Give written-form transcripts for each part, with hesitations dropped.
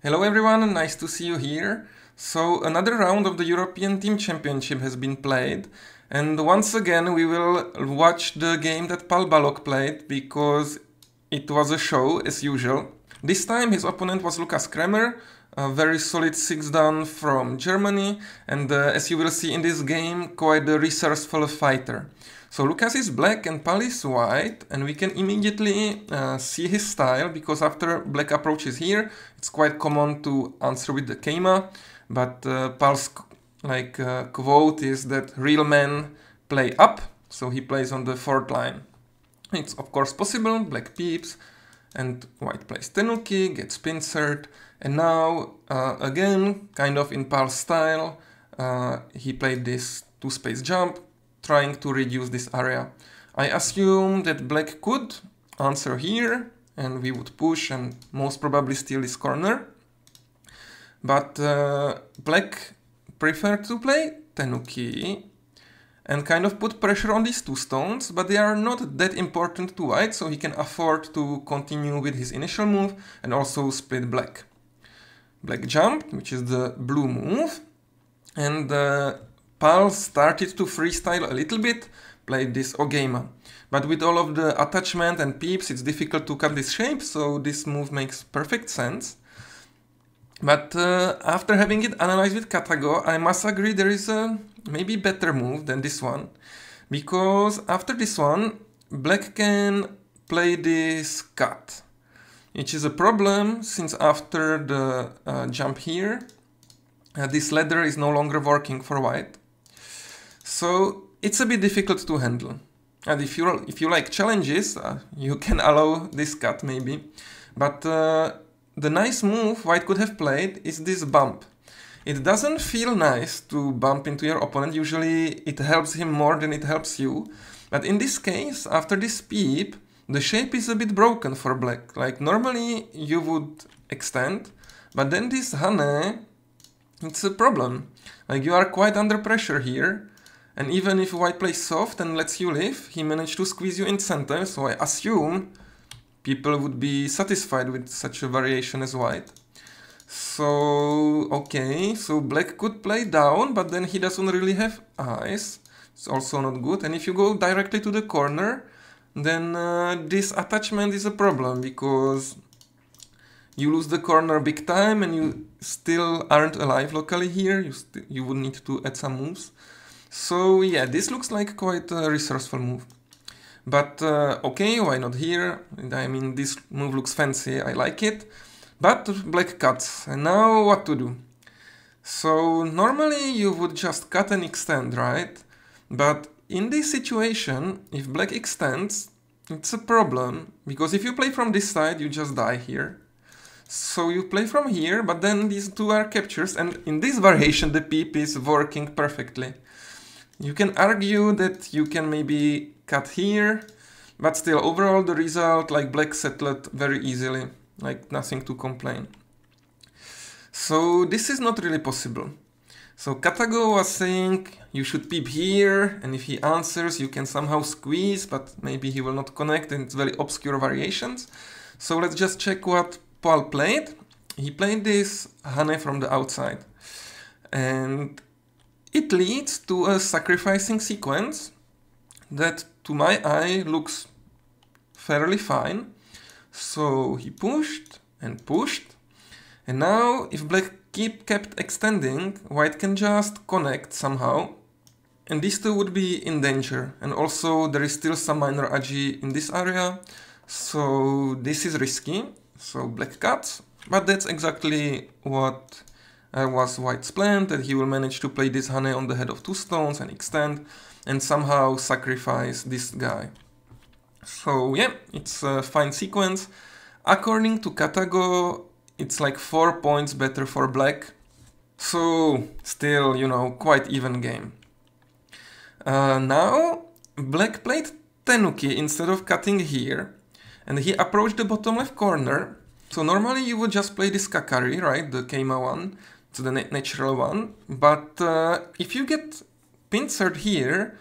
Hello everyone, nice to see you here. So another round of the European Team Championship has been played, and once again we will watch the game that Pal Balog played because it was a show as usual. This time his opponent was Lukas Kremer, a very solid 6-dan from Germany, and as you will see in this game, quite a resourceful fighter. So Lukas is black and Pal is white, and we can immediately see his style, because after black approaches here, it's quite common to answer with the Keima, but Pal's quote is that real men play up, so he plays on the 4th line. It's of course possible, black peeps, and white plays Tenuki, gets pincered, and now again, kind of in Pal's style, he played this 2-space jump, trying to reduce this area. I assume that black could answer here, and we would push and most probably steal this corner. But black preferred to play Tenuki and kind of put pressure on these 2 stones, but they are not that important to white, so he can afford to continue with his initial move and also split black. Black jumped, which is the blue move, and Pal started to freestyle a little bit, played this Ogema. But with all of the attachment and peeps, it's difficult to cut this shape, so this move makes perfect sense. But after having it analyzed with Katago, I must agree there is a maybe better move than this one. Because after this one, black can play this cut, which is a problem since after the jump here, this ladder is no longer working for white. So it's a bit difficult to handle. And if you like challenges, you can allow this cut maybe. But the nice move white could have played is this bump. It doesn't feel nice to bump into your opponent, usually it helps him more than it helps you. But in this case, after this peep, the shape is a bit broken for black. Like normally you would extend, but then this Hane, it's a problem. Like you are quite under pressure here. And even if white plays soft and lets you live, he managed to squeeze you in center, so I assume people would be satisfied with such a variation as white. So, okay, so black could play down, but then he doesn't really have eyes. It's also not good. And if you go directly to the corner, then this attachment is a problem, because you lose the corner big time and you still aren't alive locally here. You would need to add some moves. So yeah, this looks like quite a resourceful move. But okay, why not here? I mean, this move looks fancy, I like it. But black cuts, and now what to do? So normally you would just cut and extend, right? But in this situation, if black extends, it's a problem, because if you play from this side, you just die here. So you play from here, but then these 2 are captures, and in this variation the peep is working perfectly. You can argue that you can maybe cut here, but still overall the result, like black settled very easily, like nothing to complain. So this is not really possible. So Katago was saying you should peep here, and if he answers you can somehow squeeze, but maybe he will not connect, and it's very obscure variations. So let's just check what Pal played. He played this Hane from the outside, and it leads to a sacrificing sequence that to my eye looks fairly fine. So he pushed and pushed, and now if black kept extending, white can just connect somehow, and these 2 would be in danger. And also there is still some minor agi in this area, so this is risky. So black cuts, but that's exactly what was white's plan, that he will manage to play this Hane on the head of 2 stones and extend and somehow sacrifice this guy. So yeah, it's a fine sequence. According to Katago, it's like 4 points better for black. So still, you know, quite even game. Now black played Tenuki instead of cutting here, and he approached the bottom left corner. So normally you would just play this Kakari, right, the Keima one, so the natural one, but if you get pincered here,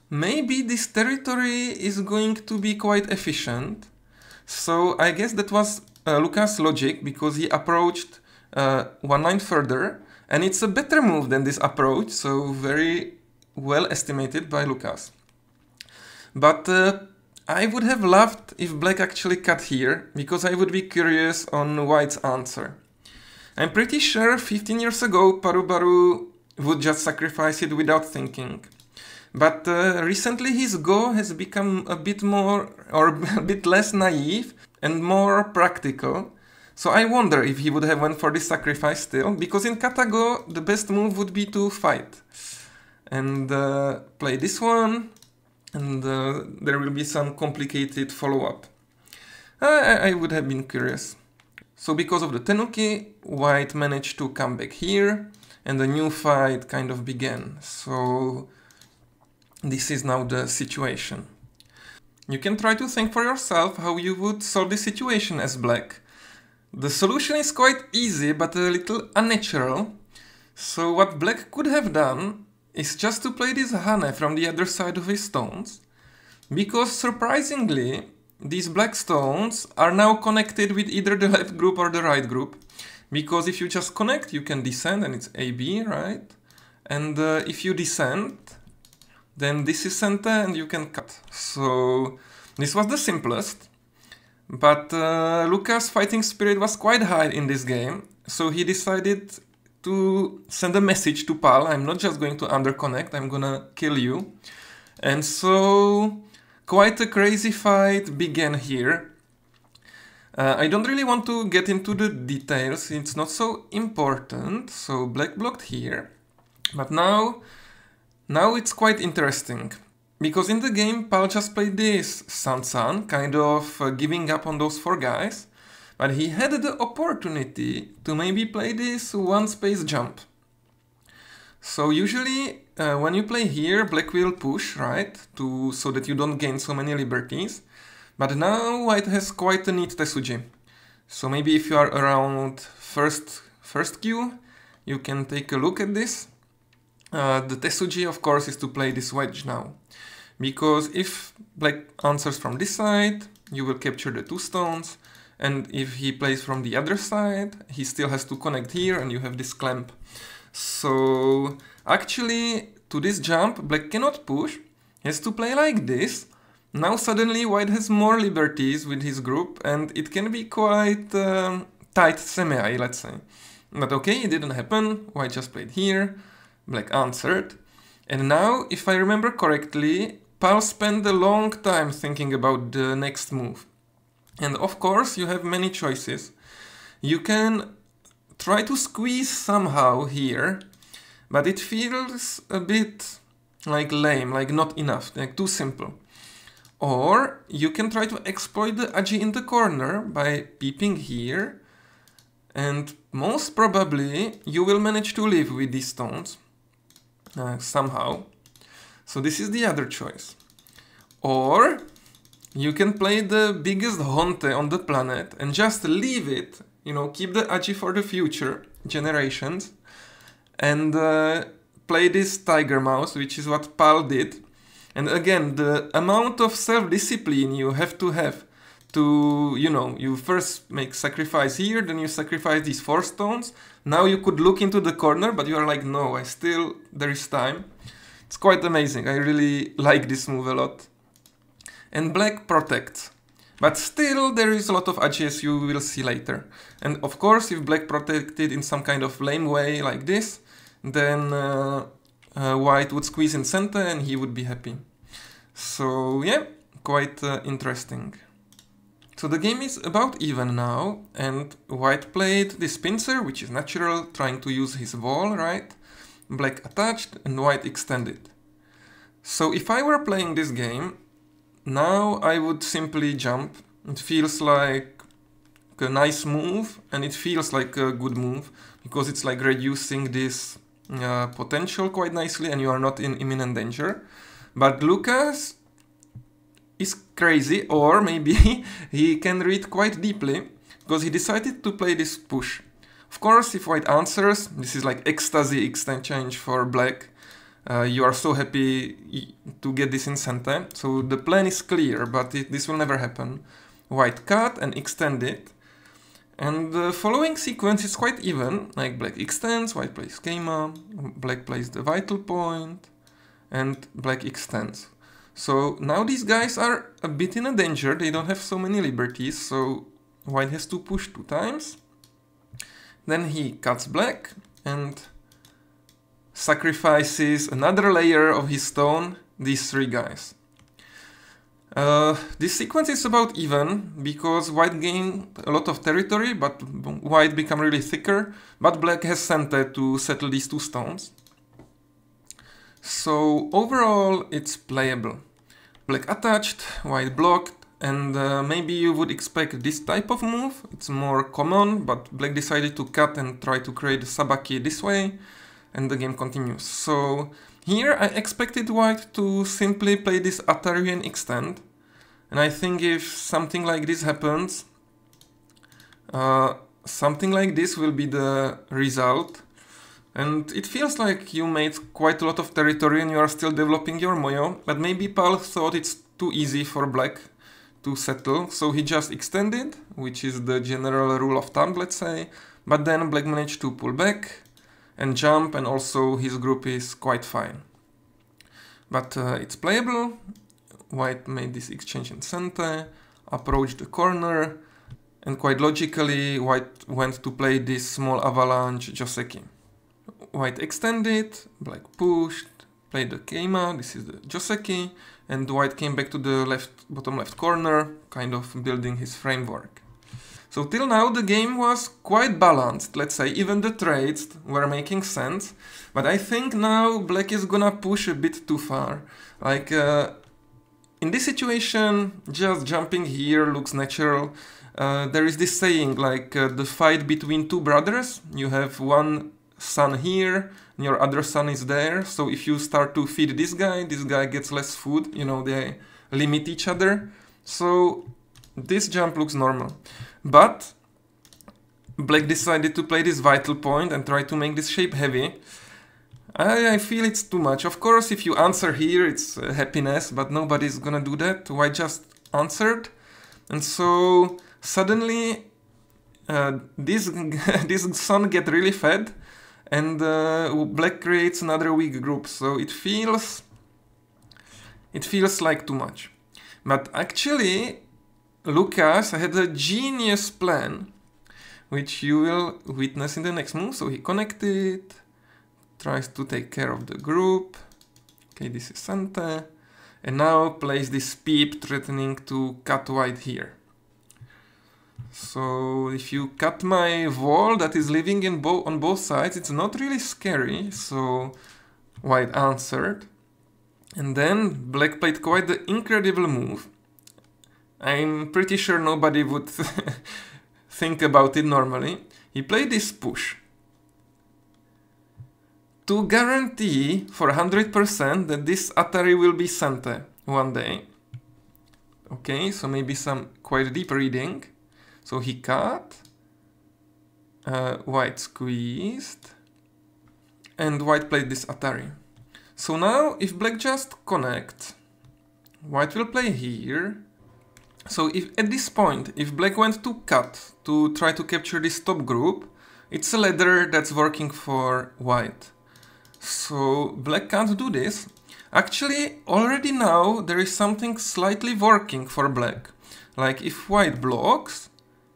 maybe this territory is going to be quite efficient. So I guess that was Lukas' logic, because he approached one line further, and it's a better move than this approach, so very well estimated by Lucas. But I would have loved if black actually cut here, because I would be curious on white's answer. I'm pretty sure 15 years ago Paru would just sacrifice it without thinking. But recently his Go has become a bit more, or a bit less naive and more practical. So I wonder if he would have went for this sacrifice still, because in Kata Go the best move would be to fight. And play this one, and there will be some complicated follow-up. I would have been curious. So because of the Tenuki, white managed to come back here, and a new fight kind of began. So this is now the situation. You can try to think for yourself how you would solve this situation as black. The solution is quite easy, but a little unnatural. So what black could have done is just to play this Hane from the other side of his stones, because surprisingly, these black stones are now connected with either the left group or the right group, because if you just connect, you can descend, and it's AB, right? And if you descend, then this is center and you can cut. So this was the simplest, but Lucas' fighting spirit was quite high in this game, so he decided to send a message to Pal: I'm not just going to underconnect, I'm gonna kill you. And so quite a crazy fight began here. I don't really want to get into the details, it's not so important. So black blocked here, but now it's quite interesting, because in the game Pal just played this Sansan, kind of giving up on those 4 guys, but he had the opportunity to maybe play this one space jump. So usually when you play here, black will push, right, so that you don't gain so many liberties, but now white has quite a neat Tesuji. So maybe if you are around first queue, you can take a look at this. The Tesuji, of course, is to play this wedge now, because if black answers from this side, you will capture the 2 stones, and if he plays from the other side, he still has to connect here, and you have this clamp. So actually, to this jump, black cannot push, he has to play like this. Now suddenly white has more liberties with his group, and it can be quite tight semi, let's say. But okay, it didn't happen, white just played here, black answered, and now, if I remember correctly, Pal spent a long time thinking about the next move. And of course, you have many choices. You can try to squeeze somehow here, but it feels a bit like lame, like not enough, like too simple. Or you can try to exploit the Aji in the corner by peeping here, and most probably you will manage to live with these stones somehow. So this is the other choice. Or you can play the biggest Honte on the planet and just leave it, you know, keep the Aji for the future generations, and play this Tiger Mouse, which is what Pal did. And again, the amount of self-discipline you have to, you know, you first make sacrifice here, then you sacrifice these 4 stones. Now you could look into the corner, but you are like, no, there is time. It's quite amazing. I really like this move a lot. And black protects. But still, there is a lot of Aji, as you will see later. And of course, if black protected in some kind of lame way like this, then white would squeeze in center and he would be happy. So yeah, quite interesting. So the game is about even now, and white played this pincer, which is natural, trying to use his wall, right? Black attached and white extended. So if I were playing this game, now I would simply jump. It feels like a nice move, and it feels like a good move, because it's like reducing this potential quite nicely and you are not in imminent danger. But Lucas is crazy, or maybe he can read quite deeply, because he decided to play this push. Of course, if white answers, this is like ecstasy exchange for black. You are so happy to get this in center. So the plan is clear, but this will never happen. White cut and extend it. And the following sequence is quite even, like black extends, white plays Keima, black plays the vital point, and black extends. So now these guys are a bit in a danger, they don't have so many liberties, so white has to push 2 times. Then he cuts black and sacrifices another layer of his stone, these 3 guys. This sequence is about even, because white gained a lot of territory, but white become really thicker, but black has Sente to settle these 2 stones. So overall it's playable. Black attached, white blocked, and maybe you would expect this type of move. It's more common, but black decided to cut and try to create Sabaki this way, and the game continues. So here I expected white to simply play this Atari and extend, and I think if something like this happens, something like this will be the result. And it feels like you made quite a lot of territory and you are still developing your Moyo, but maybe Pal thought it's too easy for black to settle, so he just extended, which is the general rule of thumb, let's say, but then black managed to pull back and jump, and also his group is quite fine. But it's playable. White made this exchange in Sente, approached the corner, and quite logically white went to play this small avalanche Joseki. White extended, black pushed, played the Keima, this is the Joseki, and white came back to the bottom left corner, kind of building his framework. So till now the game was quite balanced, let's say, even the trades were making sense, but I think now black is gonna push a bit too far. Like, in this situation, just jumping here looks natural. There is this saying, like, the fight between 2 brothers, you have one son here, and your other son is there, so if you start to feed this guy gets less food, you know, they limit each other. So this jump looks normal. But black decided to play this vital point and try to make this shape heavy. I feel it's too much. Of course, if you answer here, it's happiness, but nobody's gonna do that. White just answered, and so suddenly this son get really fed, and black creates another weak group, so it feels like too much. But actually, Lucas had a genius plan, which you will witness in the next move. So he connected, tries to take care of the group. Okay, this is Sente, and now plays this peep, threatening to cut white here. So if you cut my wall that is living on both sides, it's not really scary, so white answered. And then black played quite the incredible move. I'm pretty sure nobody would think about it normally. He played this push to guarantee for 100% that this Atari will be Sente one day. Okay, so maybe some quite deep reading. So he cut, white squeezed, and white played this Atari. So now if black just connects, white will play here. So if at this point, if black went to cut to try to capture this top group, it's a ladder that's working for white. So black can't do this. Actually, already now there is something slightly working for black. Like if white blocks,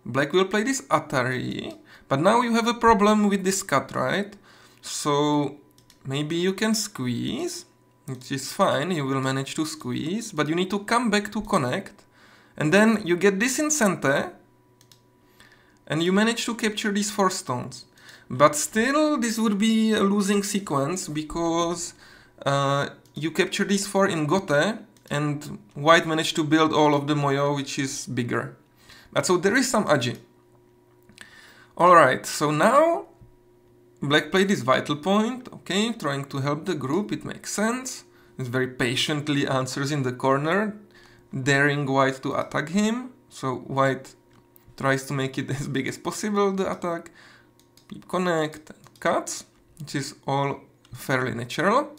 black will play this Atari, but now you have a problem with this cut, right? So maybe you can squeeze, which is fine, you will manage to squeeze, but you need to come back to connect, and then you get this in Sente, and you manage to capture these 4 stones. But still, this would be a losing sequence, because you capture these 4 in Gote, and white managed to build all of the Moyo, which is bigger. But so there is some Aji. Alright, so now black played this vital point, okay, trying to help the group, it makes sense. It very patiently answers in the corner, daring white to attack him. So white tries to make it as big as possible, the attack. Peep connect, and cuts, which is all fairly natural.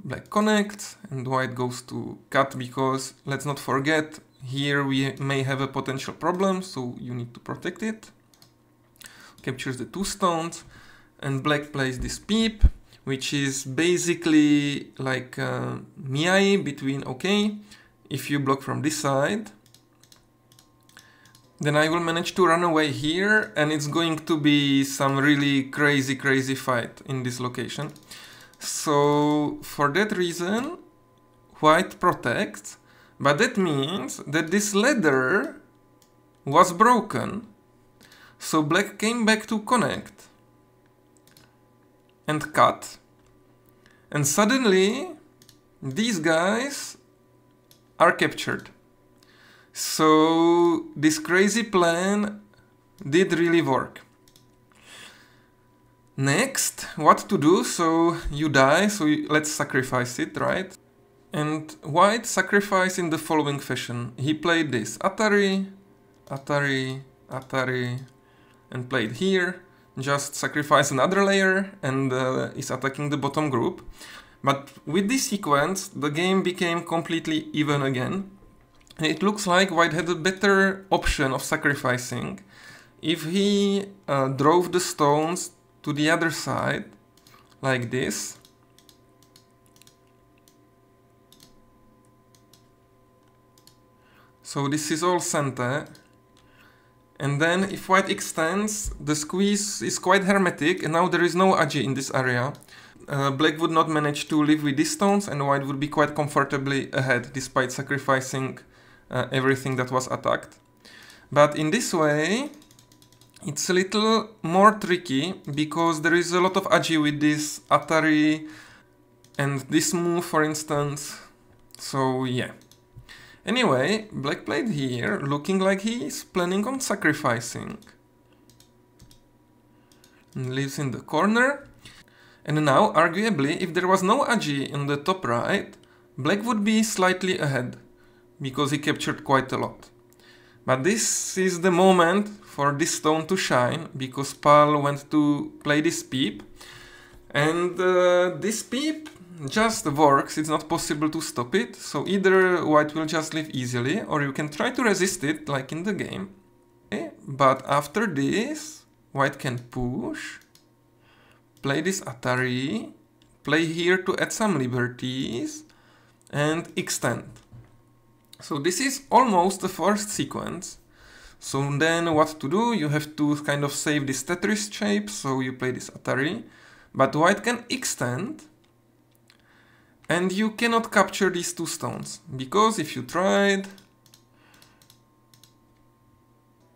Black connects, and white goes to cut because, let's not forget, here we may have a potential problem, so you need to protect it. Captures the 2 stones, and black plays this peep, which is basically like Miai between, okay, if you block from this side, then I will manage to run away here, and it's going to be some really crazy fight in this location. So for that reason, white protects, but that means that this ladder was broken. So black came back to connect and cut, and suddenly these guys are captured. So this crazy plan did really work. Next, what to do? So you die, so let's sacrifice it, right? And white sacrificed in the following fashion. He played this Atari, Atari, Atari, and played here. Just sacrifice another layer and is attacking the bottom group. But with this sequence, the game became completely even again. It looks like white had a better option of sacrificing if he drove the stones to the other side, like this. So this is all center. And then if white extends, the squeeze is quite hermetic, and now there is no agi in this area. Black would not manage to live with these stones, and white would be quite comfortably ahead despite sacrificing everything that was attacked. But in this way, it's a little more tricky, because there is a lot of agi with this Atari and this move, for instance. So yeah. Anyway, black played here, looking like he is planning on sacrificing. And lives in the corner. And now, arguably, if there was no agi in the top right, black would be slightly ahead, because he captured quite a lot. But this is the moment for this stone to shine, because Pal went to play this peep. And this peep just works, it's not possible to stop it, so either white will just live easily, or you can try to resist it, like in the game. Okay? But after this, white can push, play this Atari, play here to add some liberties, and extend. So this is almost the first sequence. So then what to do? You have to kind of save this Tetris shape, so you play this Atari, but white can extend, and you cannot capture these 2 stones, because if you tried,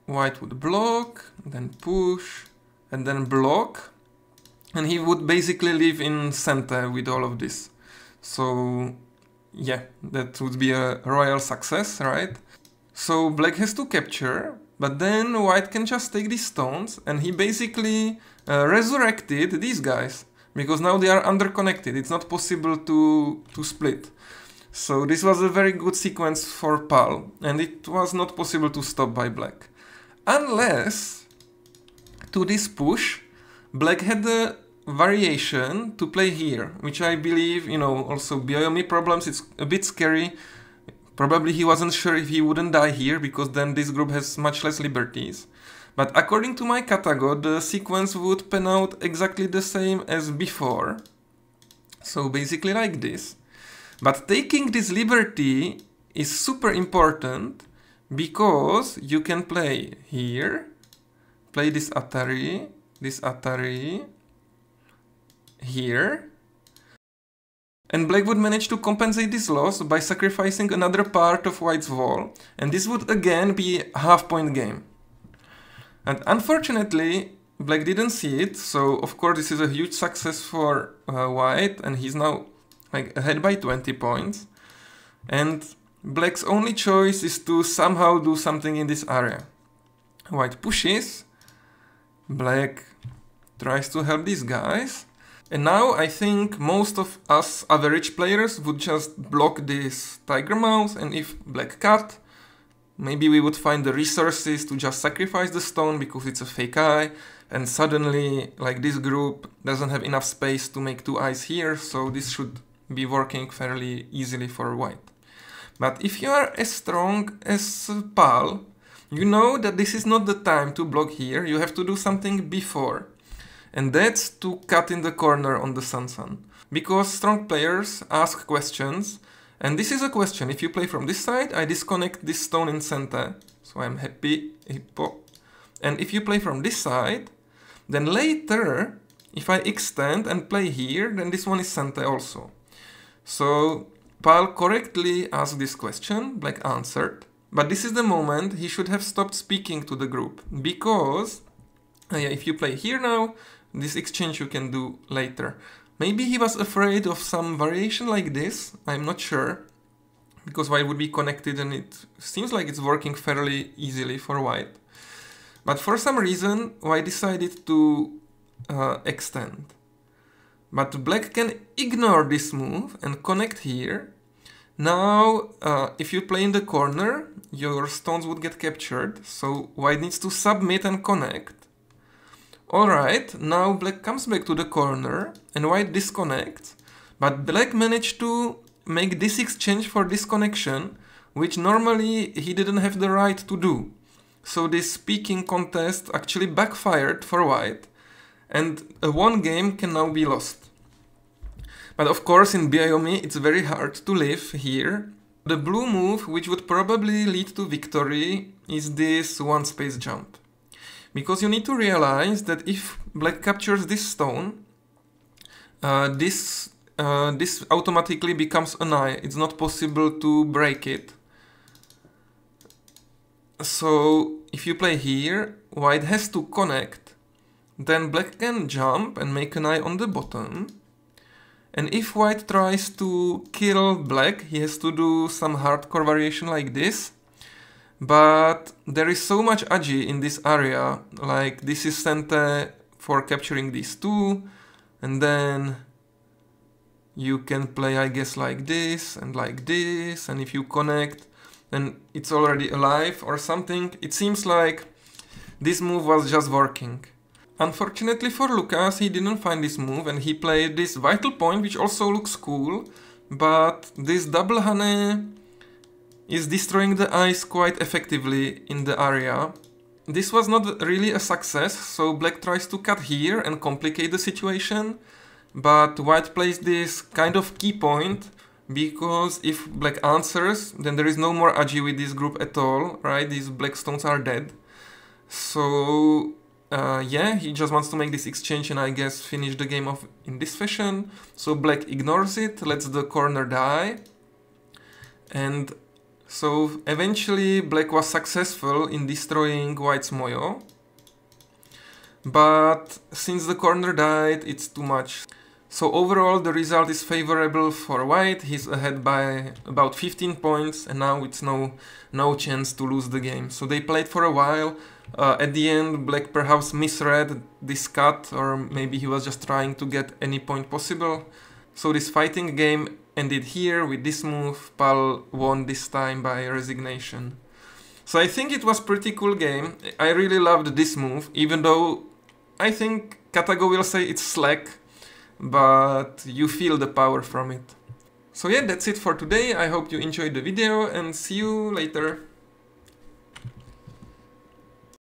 white would block, then push, and then block, and he would basically live in center with all of this. So yeah, that would be a royal success, right? So black has to capture, but then white can just take these stones, and he basically resurrected these guys, because now they are underconnected. It's not possible to split. So this was a very good sequence for Pal, and it was not possible to stop by black. Unless, to this push, black had the variation to play here, which I believe, you know, also Biomi problems, it's a bit scary. Probably he wasn't sure if he wouldn't die here, because then this group has much less liberties. But according to my Katago, the sequence would pan out exactly the same as before. So basically like this. But taking this liberty is super important, because you can play here, play this Atari, here, and black would manage to compensate this loss by sacrificing another part of white's wall, and this would again be a half-point game. And unfortunately, black didn't see it, so of course this is a huge success for white, and he's now like ahead by 20 points. And black's only choice is to somehow do something in this area. White pushes, black tries to help these guys, and now I think most of us average players would just block this tiger mouse, and if black cut, maybe we would find the resources to just sacrifice the stone because it's a fake eye, and suddenly, like, this group doesn't have enough space to make 2 eyes here, so this should be working fairly easily for white. But if you are as strong as Pal, you know that this is not the time to block here, you have to do something before. And that's to cut in the corner on the Sansan. Because strong players ask questions, and this is a question. If you play from this side, I disconnect this stone in center. So I'm happy, hippo. And if you play from this side, then later, if I extend and play here, then this one is center also. So Pal correctly asked this question, Black answered. But this is the moment he should have stopped speaking to the group. Because if you play here now, this exchange you can do later. Maybe he was afraid of some variation like this, I'm not sure. Because white would be connected and it seems like it's working fairly easily for white. But for some reason, white decided to extend. But black can ignore this move and connect here. Now, if you play in the corner, your stones would get captured, so white needs to submit and connect. Alright, now black comes back to the corner and white disconnects, but black managed to make this exchange for disconnection, which normally he didn't have the right to do. So this speaking contest actually backfired for white, and a one game can now be lost. But of course in Biomi it's very hard to live here. The blue move, which would probably lead to victory, is this one space jump. Because you need to realize that if black captures this stone, this automatically becomes an eye. It's not possible to break it. So if you play here, white has to connect. Then black can jump and make an eye on the bottom. And if white tries to kill black, he has to do some hardcore variation like this. But there is so much agi in this area, like this is center for capturing these two, and then you can play, I guess, like this, and if you connect, then it's already alive or something. It seems like this move was just working. Unfortunately for Lucas, he didn't find this move, and he played this vital point, which also looks cool, but this double honey is destroying the ice quite effectively in the area. This was not really a success, so black tries to cut here and complicate the situation, but white plays this kind of key point, because if black answers, then there is no more agi with this group at all, right? These black stones are dead. So yeah, he just wants to make this exchange and I guess finish the game off in this fashion. So black ignores it, lets the corner die, and so eventually black was successful in destroying white's Moyo. But since the corner died, it's too much. So overall the result is favorable for white. He's ahead by about 15 points and now it's no chance to lose the game. So they played for a while. At the end black perhaps misread this cut, or maybe he was just trying to get any point possible. So this fighting game ended here with this move. Pal won this time by resignation. So I think it was pretty cool game. I really loved this move, even though I think Katago will say it's slack, but you feel the power from it. So yeah, that's it for today. I hope you enjoyed the video and see you later.